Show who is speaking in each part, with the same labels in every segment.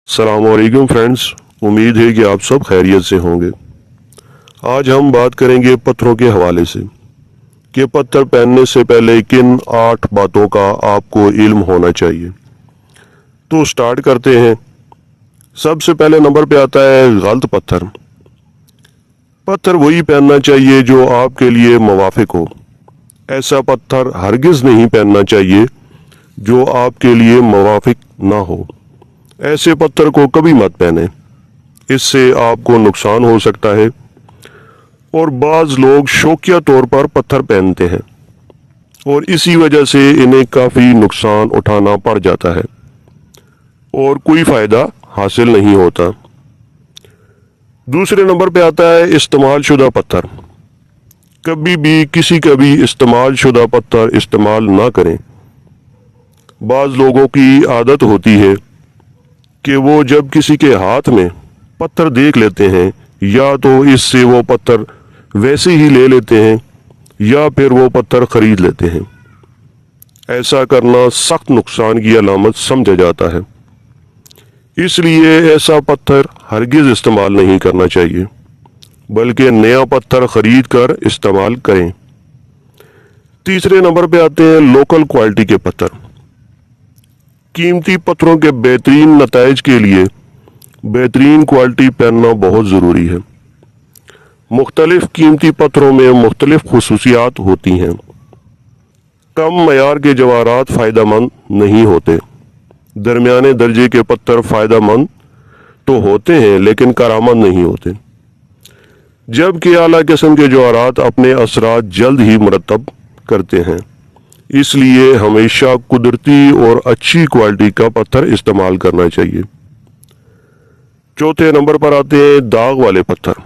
Speaker 1: السلام علیکم فرینڈز، امید ہے کہ آپ سب خیریت سے ہوں گے۔ آج ہم بات کریں گے پتھروں کے حوالے سے کہ پتھر پہننے سے پہلے کن 8 باتوں کا آپ کو علم ہونا چاہیے۔ تو سٹارٹ کرتے ہیں۔ سب سے پہلے نمبر پہ آتا ہے غلط پتھر۔ پتھر وہی پہننا چاہیے جو آپ کے لیے موافق ہو۔ ایسا پتھر ہرگز نہیں پہننا چاہیے جو آپ کے لیے موافق نہ ہو۔ ایسے پتھر کو کبھی مت پہنیں، اس سے آپ کو نقصان ہو سکتا ہے۔ اور بعض لوگ شوقیہ طور پر پتھر پہنتے ہیں اور اسی وجہ سے انہیں کافی نقصان اٹھانا پڑ جاتا ہے اور کوئی فائدہ حاصل نہیں ہوتا۔ دوسرے نمبر پہ آتا ہے استعمال شدہ پتھر۔ کبھی بھی کسی کا بھی استعمال شدہ پتھر استعمال نہ کریں۔ بعض لوگوں کی عادت ہوتی ہے کہ وہ جب کسی کے ہاتھ میں پتھر دیکھ لیتے ہیں یا تو اس سے وہ پتھر ویسے ہی لے لیتے ہیں یا پھر وہ پتھر خرید لیتے ہیں۔ ایسا کرنا سخت نقصان کی علامت سمجھا جاتا ہے، اس لیے ایسا پتھر ہرگز استعمال نہیں کرنا چاہیے، بلکہ نیا پتھر خرید کر استعمال کریں۔ تیسرے نمبر پہ آتے ہیں لوکل کوالٹی کے پتھر۔ قیمتی پتھروں کے بہترین نتائج کے لیے بہترین کوالٹی پہننا بہت ضروری ہے۔ مختلف قیمتی پتھروں میں مختلف خصوصیات ہوتی ہیں۔ کم معیار کے جواہرات فائدہ مند نہیں ہوتے۔ درمیانے درجے کے پتھر فائدہ مند تو ہوتے ہیں لیکن کارآمد نہیں ہوتے، جبکہ اعلیٰ قسم کے جواہرات اپنے اثرات جلد ہی مرتب کرتے ہیں۔ اس لیے ہمیشہ قدرتی اور اچھی کوالٹی کا پتھر استعمال کرنا چاہیے۔ چوتھے نمبر پر آتے ہیں داغ والے پتھر۔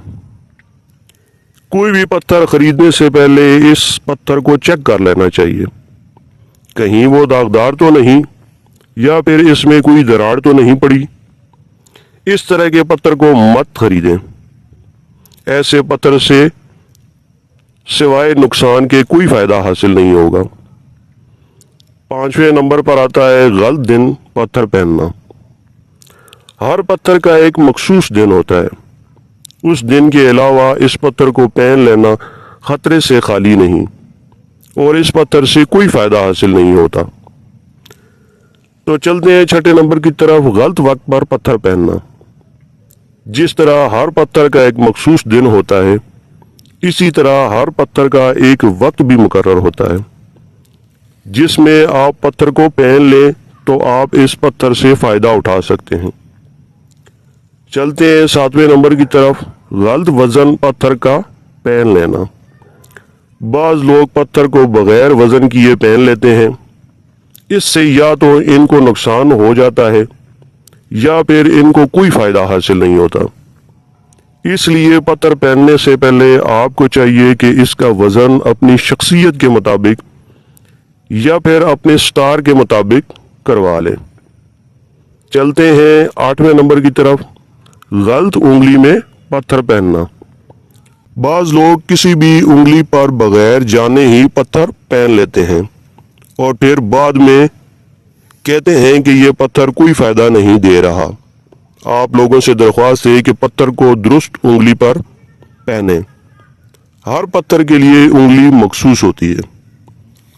Speaker 1: کوئی بھی پتھر خریدنے سے پہلے اس پتھر کو چیک کر لینا چاہیے، کہیں وہ داغدار تو نہیں یا پھر اس میں کوئی دراڑ تو نہیں پڑی۔ اس طرح کے پتھر کو مت خریدیں۔ ایسے پتھر سے سوائے نقصان کے کوئی فائدہ حاصل نہیں ہوگا۔ پانچویں نمبر پر آتا ہے غلط دن پتھر پہننا۔ ہر پتھر کا ایک مخصوص دن ہوتا ہے۔ اس دن کے علاوہ اس پتھر کو پہن لینا خطرے سے خالی نہیں اور اس پتھر سے کوئی فائدہ حاصل نہیں ہوتا۔ تو چلتے ہیں چھٹے نمبر کی طرف، غلط وقت پر پتھر پہننا۔ جس طرح ہر پتھر کا ایک مخصوص دن ہوتا ہے، اسی طرح ہر پتھر کا ایک وقت بھی مقرر ہوتا ہے جس میں آپ پتھر کو پہن لیں تو آپ اس پتھر سے فائدہ اٹھا سکتے ہیں۔ چلتے ہیں ساتویں نمبر کی طرف، غلط وزن پتھر کا پہن لینا۔ بعض لوگ پتھر کو بغیر وزن کیے پہن لیتے ہیں۔ اس سے یا تو ان کو نقصان ہو جاتا ہے یا پھر ان کو کوئی فائدہ حاصل نہیں ہوتا۔ اس لیے پتھر پہننے سے پہلے آپ کو چاہیے کہ اس کا وزن اپنی شخصیت کے مطابق یا پھر اپنے سٹار کے مطابق کروا لیں۔ چلتے ہیں 8ویں نمبر کی طرف، غلط انگلی میں پتھر پہننا۔ بعض لوگ کسی بھی انگلی پر بغیر جانے ہی پتھر پہن لیتے ہیں اور پھر بعد میں کہتے ہیں کہ یہ پتھر کوئی فائدہ نہیں دے رہا۔ آپ لوگوں سے درخواست ہے کہ پتھر کو درست انگلی پر پہنیں۔ ہر پتھر کے لیے انگلی مخصوص ہوتی ہے۔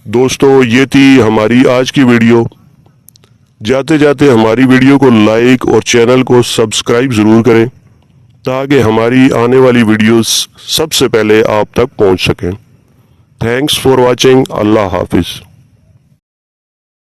Speaker 1: دوستو، یہ تھی ہماری آج کی ویڈیو۔ جاتے جاتے ہماری ویڈیو کو لائک اور چینل کو سبسکرائب ضرور کریں تاکہ ہماری آنے والی ویڈیوز سب سے پہلے آپ تک پہنچ سکیں۔ Thanks for watching. اللہ حافظ۔